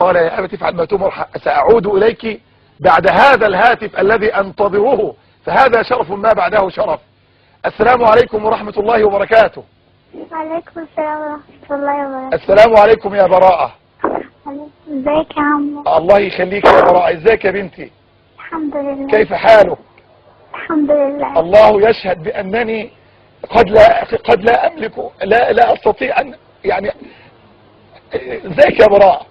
قال يا أبت افعل ما تؤمر سأعود إليك بعد هذا الهاتف الذي أنتظره، فهذا شرف ما بعده شرف. السلام عليكم ورحمة الله وبركاته. وعليكم السلام ورحمة الله وبركاته. السلام عليكم يا براءة. ازيك يا عمو؟ الله يخليك يا براءة. ازيك يا بنتي؟ الحمد لله. كيف حالك؟ الحمد لله. الله يشهد بأنني قد لا أملك لا أستطيع أن يعني. ازيك يا براءة؟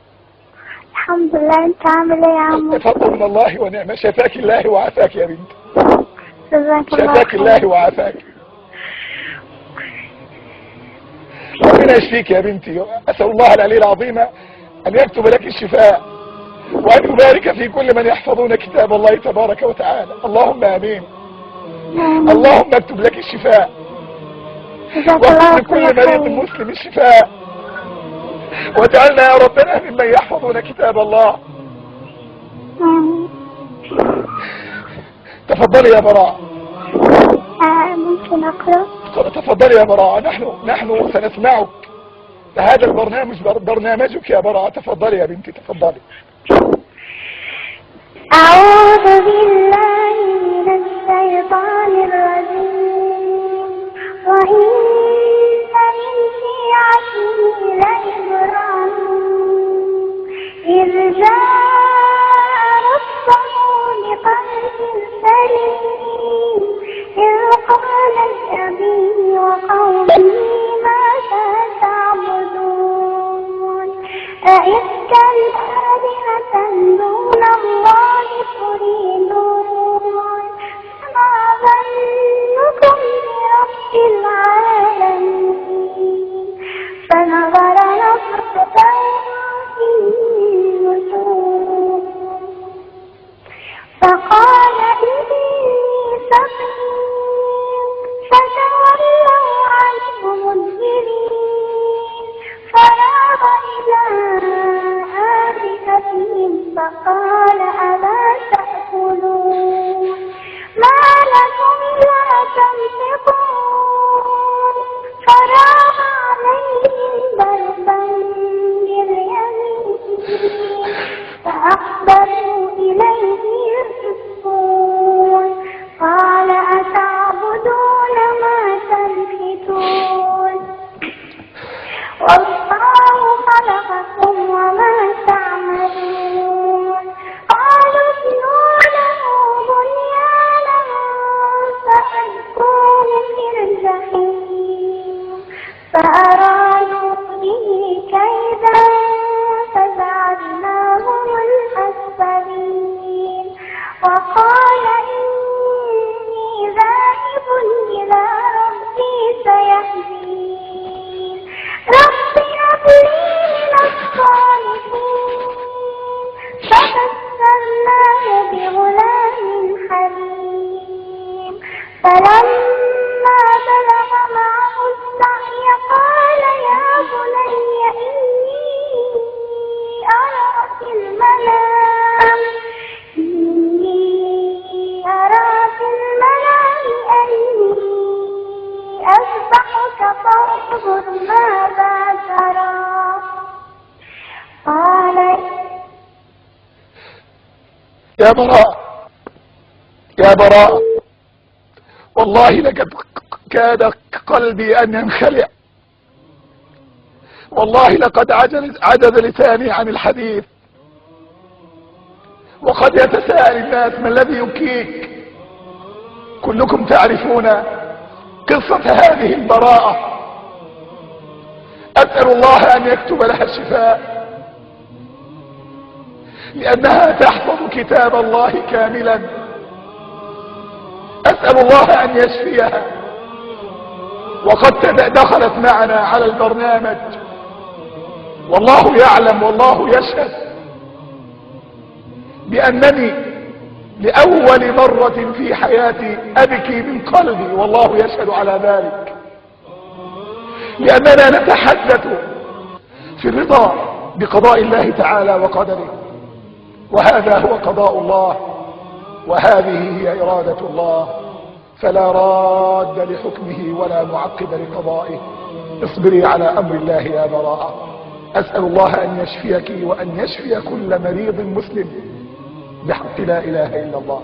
الحمد لله. انت عامل ايه يا عمو؟ فضل من الله ونعمة. شفاك الله وعافاك يا بنتي. جزاك الله شفاك خير. الله وعافاك. ربنا يشفيك يا بنتي. أسأل الله العلي العظيم أن يكتب لك الشفاء وأن يبارك في كل من يحفظون كتاب الله تبارك وتعالى. اللهم آمين. اللهم اكتب لك الشفاء واكتب لكل مريض مسلم الشفاء، واجعلنا يا ربنا ممن يحفظون كتاب الله. تفضلي يا براء. ممكن اقرأ؟ تفضلي يا براء. نحن سنسمعك. هذا البرنامج برنامجك يا براء. تفضلي يا بنتي تفضلي. أعوذ بالله من الشيطان الرجيم. وإن من شيعته لإبراهيم إذ جاء ربه بقلب سليم إذ قال لأبيه وقومه ماذا تعبدون أئفكا آلهة دون الله تريدون فما ظنكم برب العالمين فنظر نظرة في النجوم فقال إني سقيم فتولوا عنه مدبرين فراغ إلى آلهتهم فقال ألا تأكلون ما لكم لا تنطقون فراغ عليهم ضربا باليمين فأقبلوا إليه يزفون قال أتعبدون ما تنحتون والله خلقكم وما تعملون قالوا ابنوا له بنيانا فألقوه في الجحيم فأرادوا به كيدا فجعلناهم الأسفلين وقال إني ذاهب إلى ربي سيهدين رب هب لي من الصالحين فبشرناه بغلام حليم فلما بلغ معه السعي قال يا بني إني أرى في المنام أني أذبحك فانظر ماذا ترى قال يا براء والله لقد كاد قلبي أن ينخلع. والله لقد عجز لساني عن الحديث. وقد يتساءل الناس ما الذي يبكيك. كلكم تعرفون قصة هذه البراءة. أسأل الله أن يكتب لها الشفاء لأنها تحفظ كتاب الله كاملا. أسأل الله أن يشفيها. وقد دخلت معنا على البرنامج والله يعلم والله يشهد بأنني لأول مرة في حياتي أبكي من قلبي والله يشهد على ذلك، لأننا نتحدث في الرضا بقضاء الله تعالى وقدره، وهذا هو قضاء الله وهذه هي إرادة الله، فلا راد لحكمه ولا معقب لقضائه. اصبري على أمر الله يا براءة، أسأل الله أن يشفيك وأن يشفي كل مريض مسلم بحق لا إله إلا الله.